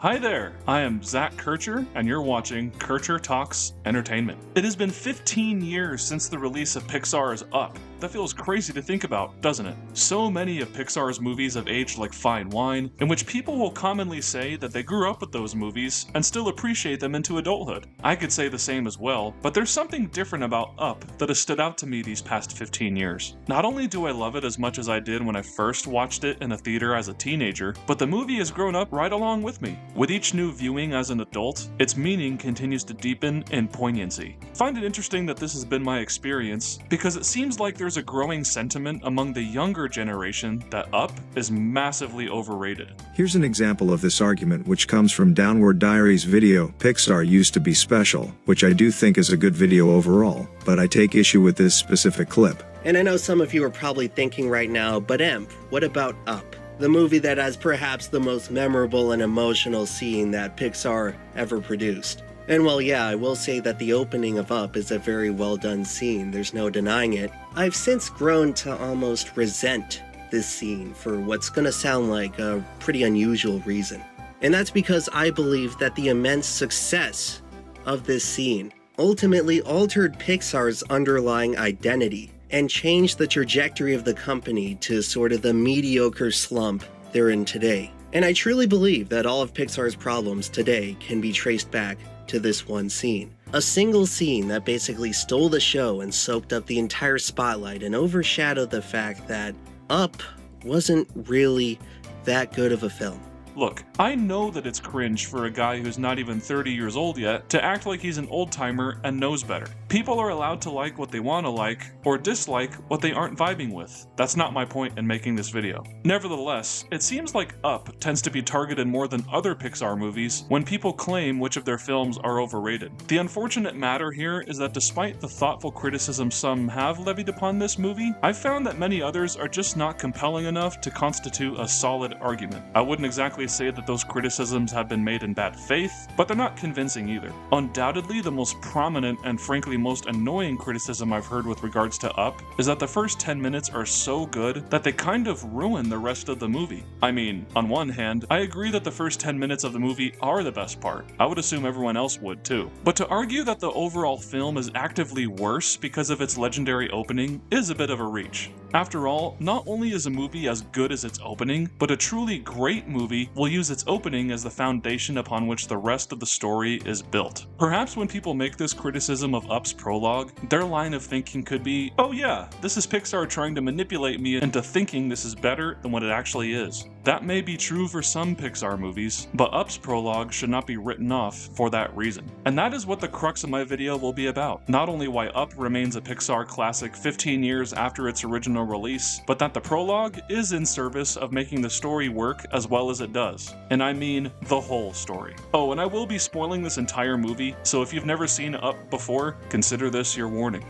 Hi there, I am Zach Kircher, and you're watching Kircher Talks Entertainment. It has been 15 years since the release of Pixar's Up. That feels crazy to think about, doesn't it? So many of Pixar's movies have aged like fine wine, in which people will commonly say that they grew up with those movies and still appreciate them into adulthood. I could say the same as well, but there's something different about Up that has stood out to me these past 15 years. Not only do I love it as much as I did when I first watched it in a theater as a teenager, but the movie has grown up right along with me. With each new viewing as an adult, its meaning continues to deepen in poignancy. I find it interesting that this has been my experience because it seems like there's a growing sentiment among the younger generation that Up is massively overrated. Here's an example of this argument which comes from Downward Diaries video. Pixar used to be special, which I do think is a good video overall, but I take issue with this specific clip. And I know some of you are probably thinking right now, but Emp, what about Up? The movie that has perhaps the most memorable and emotional scene that Pixar ever produced. And while yeah, I will say that the opening of Up is a very well done scene, there's no denying it, I've since grown to almost resent this scene for what's gonna sound like a pretty unusual reason. And that's because I believe that the immense success of this scene ultimately altered Pixar's underlying identity and changed the trajectory of the company to sort of the mediocre slump they're in today. And I truly believe that all of Pixar's problems today can be traced back to this one scene. A single scene that basically stole the show and soaked up the entire spotlight and overshadowed the fact that Up wasn't really that good of a film. Look, I know that it's cringe for a guy who's not even 30 years old yet to act like he's an old-timer and knows better. People are allowed to like what they want to like, or dislike what they aren't vibing with. That's not my point in making this video. Nevertheless, it seems like Up tends to be targeted more than other Pixar movies when people claim which of their films are overrated. The unfortunate matter here is that despite the thoughtful criticism some have levied upon this movie, I've found that many others are just not compelling enough to constitute a solid argument. I wouldn't exactly say that those criticisms have been made in bad faith, but they're not convincing either. Undoubtedly, the most prominent and frankly most annoying criticism I've heard with regards to Up is that the first 10 minutes are so good that they kind of ruin the rest of the movie. I mean, on one hand, I agree that the first 10 minutes of the movie are the best part. I would assume everyone else would too. But to argue that the overall film is actively worse because of its legendary opening is a bit of a reach. After all, not only is a movie as good as its opening, but a truly great movie will use its opening as the foundation upon which the rest of the story is built. Perhaps when people make this criticism of Up's prologue, their line of thinking could be, oh yeah, this is Pixar trying to manipulate me into thinking this is better than what it actually is. That may be true for some Pixar movies, but Up's prologue should not be written off for that reason. And that is what the crux of my video will be about. Not only why Up remains a Pixar classic 15 years after its original release, but that the prologue is in service of making the story work as well as it does. And I mean the whole story. Oh, and I will be spoiling this entire movie, so if you've never seen Up before, consider this your warning.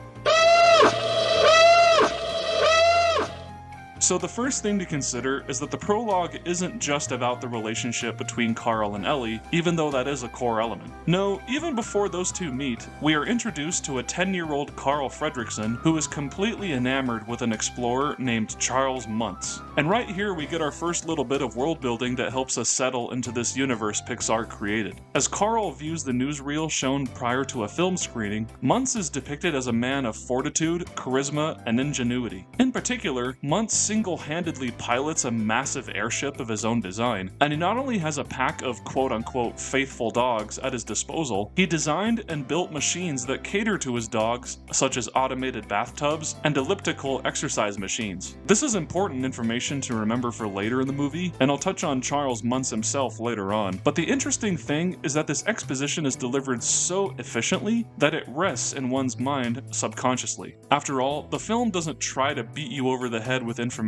So the first thing to consider is that the prologue isn't just about the relationship between Carl and Ellie, even though that is a core element. No, even before those two meet, we are introduced to a 10-year-old Carl Fredricksen who is completely enamored with an explorer named Charles Muntz. And right here we get our first little bit of world building that helps us settle into this universe Pixar created. As Carl views the newsreel shown prior to a film screening, Muntz is depicted as a man of fortitude, charisma, and ingenuity. In particular, Muntz single-handedly pilots a massive airship of his own design, and he not only has a pack of quote-unquote faithful dogs at his disposal, he designed and built machines that cater to his dogs, such as automated bathtubs and elliptical exercise machines. This is important information to remember for later in the movie, and I'll touch on Charles Muntz himself later on, but the interesting thing is that this exposition is delivered so efficiently that it rests in one's mind subconsciously. After all, the film doesn't try to beat you over the head with information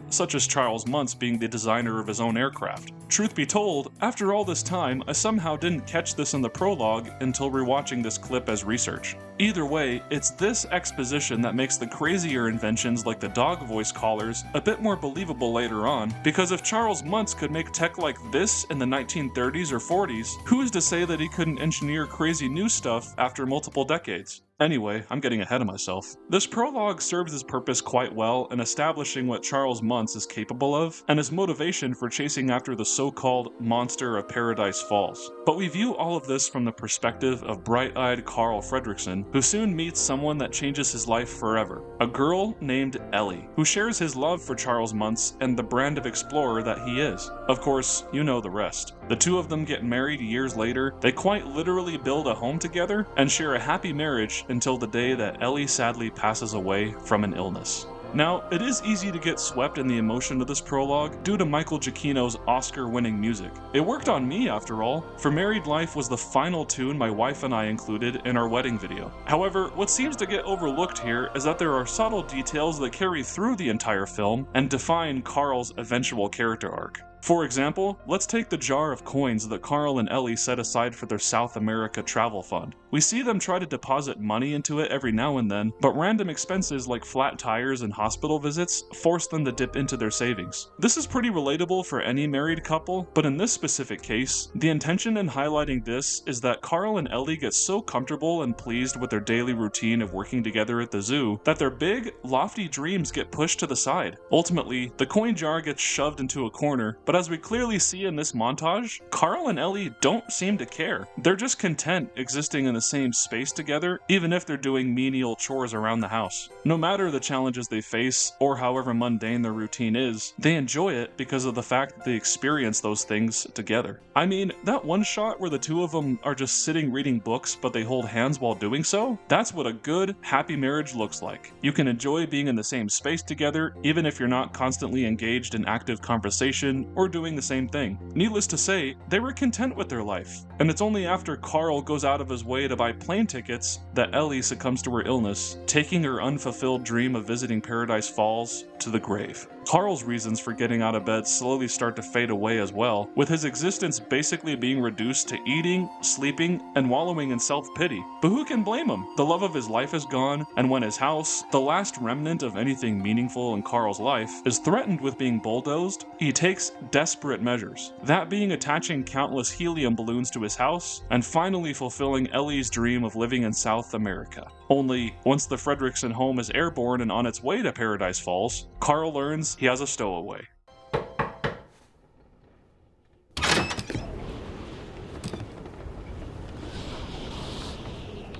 such as Charles Muntz being the designer of his own aircraft. Truth be told, after all this time, I somehow didn't catch this in the prologue until rewatching this clip as research. Either way, it's this exposition that makes the crazier inventions like the dog voice collars a bit more believable later on, because if Charles Muntz could make tech like this in the 1930s or 40s, who's to say that he couldn't engineer crazy new stuff after multiple decades? Anyway, I'm getting ahead of myself. This prologue serves its purpose quite well in establishing what Charles Muntz is capable of, and his motivation for chasing after the so-called monster of Paradise Falls. But we view all of this from the perspective of bright-eyed Carl Fredricksen, who soon meets someone that changes his life forever. A girl named Ellie, who shares his love for Charles Muntz and the brand of explorer that he is. Of course, you know the rest. The two of them get married years later, they quite literally build a home together, and share a happy marriage until the day that Ellie sadly passes away from an illness. Now, it is easy to get swept in the emotion of this prologue due to Michael Giacchino's Oscar-winning music. It worked on me, after all, for Married Life was the final tune my wife and I included in our wedding video. However, what seems to get overlooked here is that there are subtle details that carry through the entire film and define Carl's eventual character arc. For example, let's take the jar of coins that Carl and Ellie set aside for their South America travel fund. We see them try to deposit money into it every now and then, but random expenses like flat tires and hospital visits force them to dip into their savings. This is pretty relatable for any married couple, but in this specific case, the intention in highlighting this is that Carl and Ellie get so comfortable and pleased with their daily routine of working together at the zoo that their big, lofty dreams get pushed to the side. Ultimately, the coin jar gets shoved into a corner, but as we clearly see in this montage, Carl and Ellie don't seem to care. They're just content existing in the same space together, even if they're doing menial chores around the house. No matter the challenges they face, or however mundane their routine is, they enjoy it because of the fact that they experience those things together. I mean, that one shot where the two of them are just sitting reading books, but they hold hands while doing so, that's what a good, happy marriage looks like. You can enjoy being in the same space together, even if you're not constantly engaged in active conversation or doing the same thing. Needless to say, they were content with their life, and it's only after Carl goes out of his way to buy plane tickets that Ellie succumbs to her illness, taking her unfulfilled dream of visiting Paradise Falls to the grave. Carl's reasons for getting out of bed slowly start to fade away as well, with his existence basically being reduced to eating, sleeping, and wallowing in self-pity. But who can blame him? The love of his life is gone, and when his house, the last remnant of anything meaningful in Carl's life, is threatened with being bulldozed, he takes desperate measures. That being attaching countless helium balloons to his house, and finally fulfilling Ellie's dream of living in South America. Only, once the Fredricksen home is airborne and on its way to Paradise Falls, Carl learns he has a stowaway.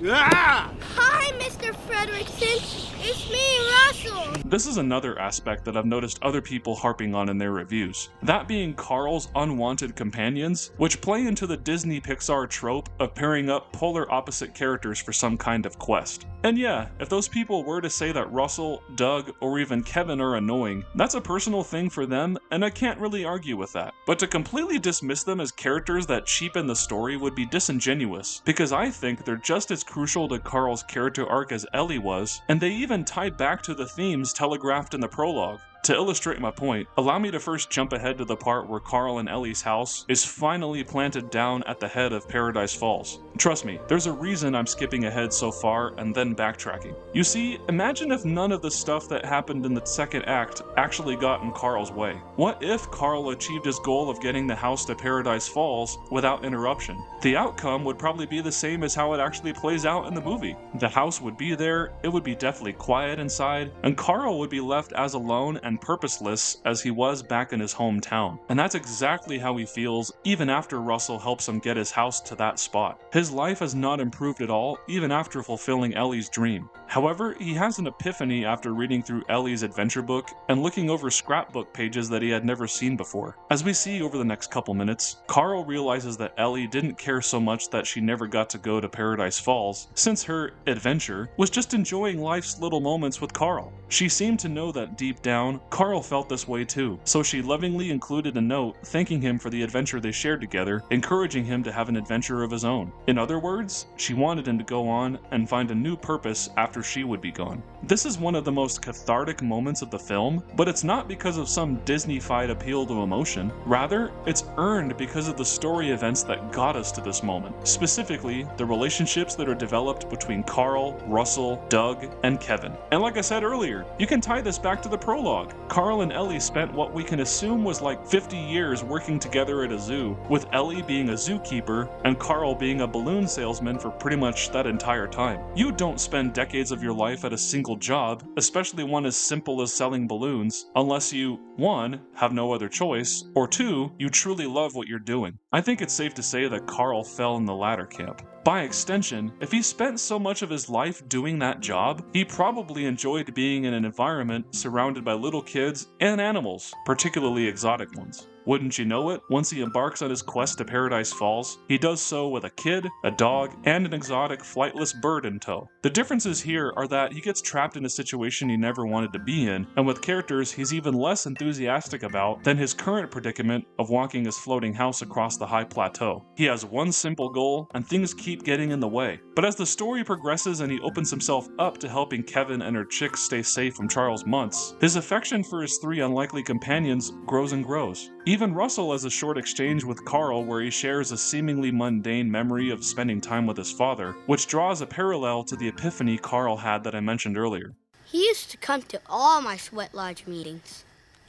Ah! Hi, Mr. Fredricksen. It's me, Russell. This is another aspect that I've noticed other people harping on in their reviews. That being Carl's unwanted companions, which play into the Disney Pixar trope of pairing up polar opposite characters for some kind of quest. And yeah, if those people were to say that Russell, Doug, or even Kevin are annoying, that's a personal thing for them, and I can't really argue with that. But to completely dismiss them as characters that cheapen the story would be disingenuous, because I think they're just as crucial to Carl's character arc as Ellie was, and they even tie back to the themes telegraphed in the prologue. To illustrate my point, allow me to first jump ahead to the part where Carl and Ellie's house is finally planted down at the head of Paradise Falls. Trust me, there's a reason I'm skipping ahead so far and then backtracking. You see, imagine if none of the stuff that happened in the second act actually got in Carl's way. What if Carl achieved his goal of getting the house to Paradise Falls without interruption? The outcome would probably be the same as how it actually plays out in the movie. The house would be there, it would be deathly quiet inside, and Carl would be left as alone and purposeless as he was back in his hometown. And that's exactly how he feels even after Russell helps him get his house to that spot. His life has not improved at all, even after fulfilling Ellie's dream. However, he has an epiphany after reading through Ellie's adventure book and looking over scrapbook pages that he had never seen before. As we see over the next couple minutes, Carl realizes that Ellie didn't care so much that she never got to go to Paradise Falls, since her adventure was just enjoying life's little moments with Carl. She seemed to know that deep down, Carl felt this way too, so she lovingly included a note thanking him for the adventure they shared together, encouraging him to have an adventure of his own. In other words, she wanted him to go on and find a new purpose after she would be gone. This is one of the most cathartic moments of the film, but it's not because of some Disney-fied appeal to emotion. Rather, it's earned because of the story events that got us to this moment. Specifically, the relationships that are developed between Carl, Russell, Doug, and Kevin. And like I said earlier, you can tie this back to the prologue. Carl and Ellie spent what we can assume was like 50 years working together at a zoo, with Ellie being a zookeeper and Carl being a balloon salesman for pretty much that entire time. You don't spend decades of your life at a single job, especially one as simple as selling balloons, unless you, 1, have no other choice, or 2, you truly love what you're doing. I think it's safe to say that Carl fell in the latter camp. By extension, if he spent so much of his life doing that job, he probably enjoyed being in an environment surrounded by little kids and animals, particularly exotic ones. Wouldn't you know it, once he embarks on his quest to Paradise Falls, he does so with a kid, a dog, and an exotic flightless bird in tow. The differences here are that he gets trapped in a situation he never wanted to be in, and with characters he's even less enthusiastic about than his current predicament of walking his floating house across the high plateau. He has one simple goal, and things keep getting in the way. But as the story progresses and he opens himself up to helping Kevin and her chicks stay safe from Charles Muntz, his affection for his 3 unlikely companions grows and grows. Even Russell has a short exchange with Carl where he shares a seemingly mundane memory of spending time with his father, which draws a parallel to the epiphany Carl had that I mentioned earlier. He used to come to all my sweat lodge meetings.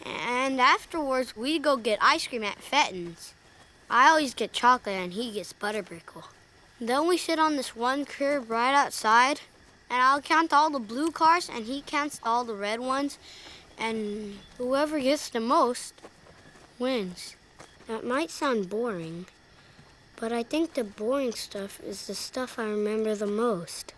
And afterwards, we'd go get ice cream at Fenton's. I always get chocolate and he gets butterbrickle. Then we sit on this one curb right outside, and I'll count all the blue cars and he counts all the red ones, and whoever gets the most wins. That might sound boring, but I think the boring stuff is the stuff I remember the most.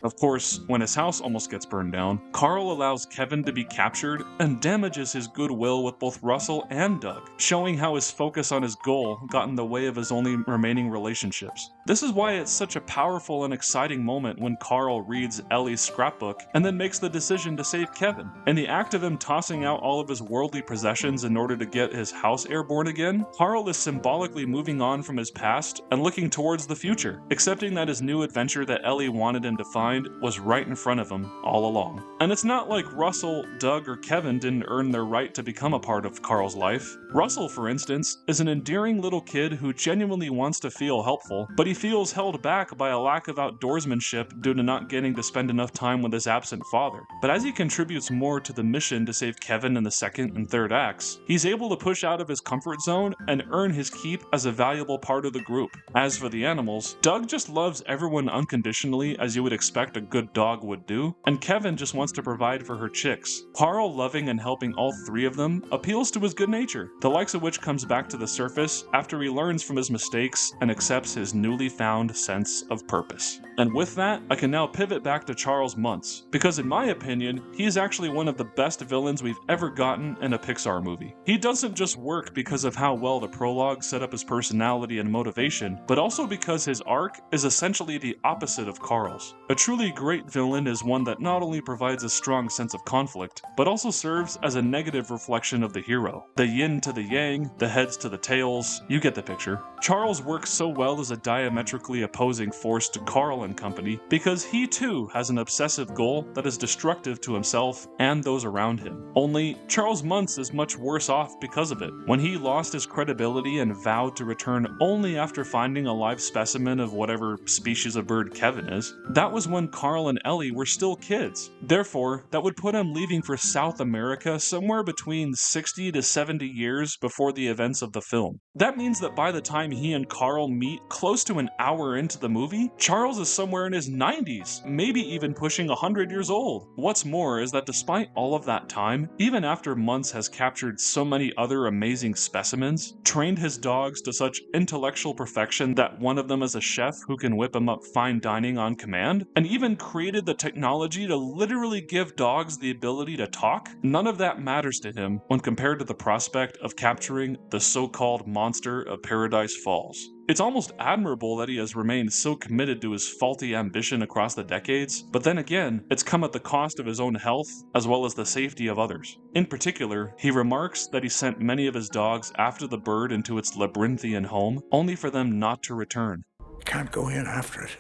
Of course, when his house almost gets burned down, Carl allows Kevin to be captured and damages his goodwill with both Russell and Doug, showing how his focus on his goal got in the way of his only remaining relationships. This is why it's such a powerful and exciting moment when Carl reads Ellie's scrapbook and then makes the decision to save Kevin. In the act of him tossing out all of his worldly possessions in order to get his house airborne again, Carl is symbolically moving on from his past and looking towards the future, accepting that his new adventure that Ellie wanted him to find was right in front of him all along. And it's not like Russell, Doug, or Kevin didn't earn their right to become a part of Carl's life. Russell, for instance, is an endearing little kid who genuinely wants to feel helpful, but he feels held back by a lack of outdoorsmanship due to not getting to spend enough time with his absent father. But as he contributes more to the mission to save Kevin in the second and third acts, he's able to push out of his comfort zone and earn his keep as a valuable part of the group. As for the animals, Doug just loves everyone unconditionally as you would expect a good dog would do, and Kevin just wants to provide for her chicks. Carl loving and helping all 3 of them appeals to his good nature, the likes of which comes back to the surface after he learns from his mistakes and accepts his newly found sense of purpose. And with that, I can now pivot back to Charles Muntz, because in my opinion, he is actually one of the best villains we've ever gotten in a Pixar movie. He doesn't just work because of how well the prologue set up his personality and motivation, but also because his arc is essentially the opposite of Carl's. A truly great villain is one that not only provides a strong sense of conflict, but also serves as a negative reflection of the hero. The yin to the yang, the heads to the tails, you get the picture. Charles works so well as a diametrically opposing force to Carl and company because he too has an obsessive goal that is destructive to himself and those around him. Only, Charles Muntz is much worse off because of it. When he lost his credibility and vowed to return only after finding a live specimen of whatever species of bird Kevin is, that was when Carl and Ellie were still kids. Therefore, that would put him leaving for South America somewhere between 60 to 70 years before the events of the film. That means that by the time he and Carl meet close to an hour into the movie, Charles is somewhere in his 90s, maybe even pushing 100 years old. What's more is that despite all of that time, even after Muntz has captured so many other amazing specimens, trained his dogs to such intellectual perfection that one of them is a chef who can whip him up fine dining on command, and even created the technology to literally give dogs the ability to talk, none of that matters to him when compared to the prospect of capturing the so-called monster of Paradise Falls. It's almost admirable that he has remained so committed to his faulty ambition across the decades, but then again, it's come at the cost of his own health as well as the safety of others. In particular, he remarks that he sent many of his dogs after the bird into its labyrinthian home, only for them not to return. Can't go in after it.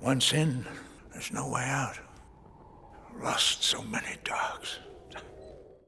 Once in, there's no way out. Lost so many dogs.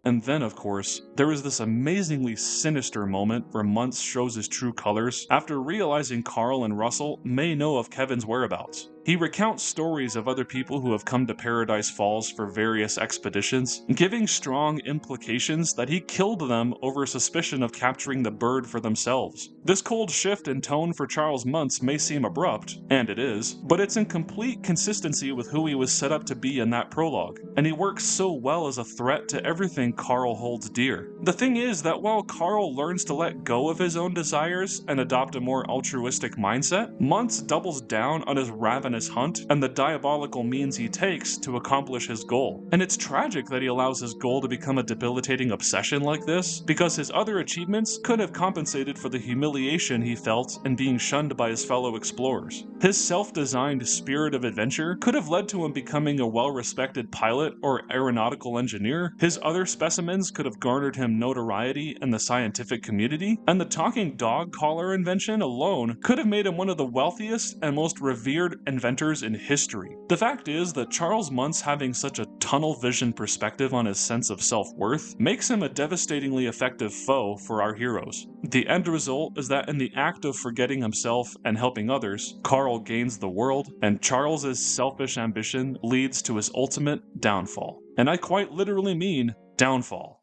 And then, of course, there is this amazingly sinister moment where Muntz shows his true colors after realizing Carl and Russell may know of Kevin's whereabouts. He recounts stories of other people who have come to Paradise Falls for various expeditions, giving strong implications that he killed them over suspicion of capturing the bird for themselves. This cold shift in tone for Charles Muntz may seem abrupt, and it is, but it's in complete consistency with who he was set up to be in that prologue, and he works so well as a threat to everything Carl holds dear. The thing is that while Carl learns to let go of his own desires and adopt a more altruistic mindset, Muntz doubles down on his ravenous hunt and the diabolical means he takes to accomplish his goal. And it's tragic that he allows his goal to become a debilitating obsession like this, because his other achievements could have compensated for the humiliation he felt in being shunned by his fellow explorers. His self-designed spirit of adventure could have led to him becoming a well-respected pilot or aeronautical engineer. His other specimens could have garnered him notoriety in the scientific community, and the talking dog collar invention alone could have made him one of the wealthiest and most revered inventors in history. The fact is that Charles Muntz having such a tunnel vision perspective on his sense of self-worth makes him a devastatingly effective foe for our heroes. The end result is that in the act of forgetting himself and helping others, Carl gains the world, and Charles's selfish ambition leads to his ultimate downfall. And I quite literally mean downfall.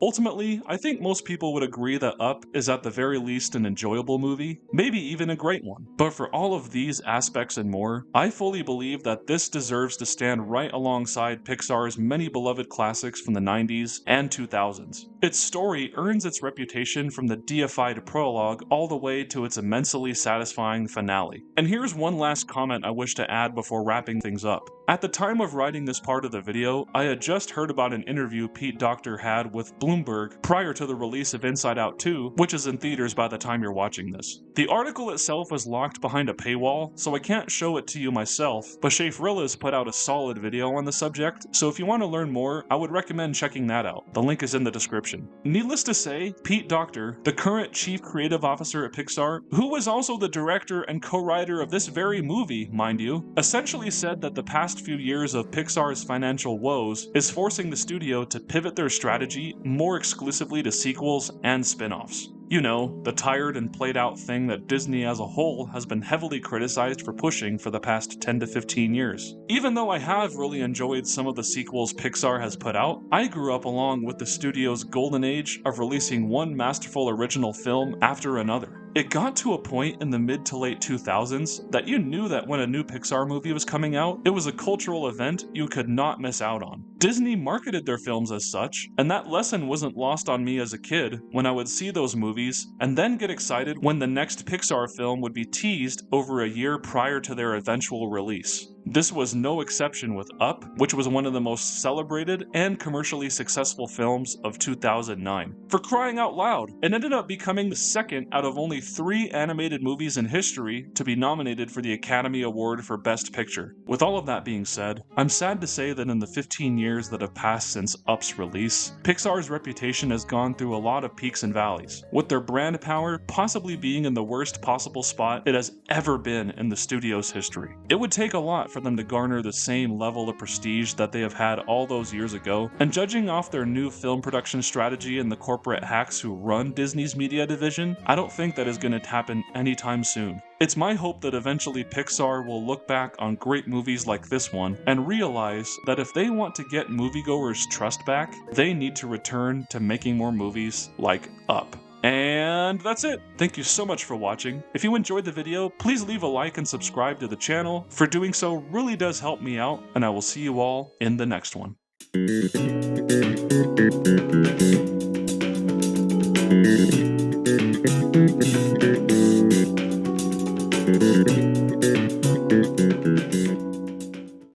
Ultimately, I think most people would agree that Up is at the very least an enjoyable movie, maybe even a great one. But for all of these aspects and more, I fully believe that this deserves to stand right alongside Pixar's many beloved classics from the 90s and 2000s. Its story earns its reputation from the deified prologue all the way to its immensely satisfying finale. And here's one last comment I wish to add before wrapping things up. At the time of writing this part of the video, I had just heard about an interview Pete Docter had with Bloomberg prior to the release of Inside Out 2, which is in theaters by the time you're watching this. The article itself was locked behind a paywall, so I can't show it to you myself, but Shafrilla's put out a solid video on the subject, so if you want to learn more, I would recommend checking that out. The link is in the description. Needless to say, Pete Docter, the current chief creative officer at Pixar, who was also the director and co-writer of this very movie, mind you, essentially said that the past few years of Pixar's financial woes is forcing the studio to pivot their strategy more exclusively to sequels and spin-offs. You know, the tired and played out thing that Disney as a whole has been heavily criticized for pushing for the past 10 to 15 years. Even though I have really enjoyed some of the sequels Pixar has put out, I grew up along with the studio's golden age of releasing one masterful original film after another. It got to a point in the mid to late 2000s that you knew that when a new Pixar movie was coming out, it was a cultural event you could not miss out on. Disney marketed their films as such, and that lesson wasn't lost on me as a kid when I would see those movies and then get excited when the next Pixar film would be teased over a year prior to their eventual release. This was no exception with Up, which was one of the most celebrated and commercially successful films of 2009. For crying out loud, it ended up becoming the second out of only 3 animated movies in history to be nominated for the Academy Award for Best Picture. With all of that being said, I'm sad to say that in the 15 years that have passed since Up's release, Pixar's reputation has gone through a lot of peaks and valleys, with their brand power possibly being in the worst possible spot it has ever been in the studio's history. It would take a lot for them to garner the same level of prestige that they have had all those years ago, and judging off their new film production strategy and the corporate hacks who run Disney's media division, I don't think that is going to happen anytime soon. It's my hope that eventually Pixar will look back on great movies like this one and realize that if they want to get moviegoers' trust back, they need to return to making more movies like Up. And that's it. Thank you so much for watching. If you enjoyed the video, please leave a like and subscribe to the channel. For doing so really does help me out, and I will see you all in the next one. Thank you.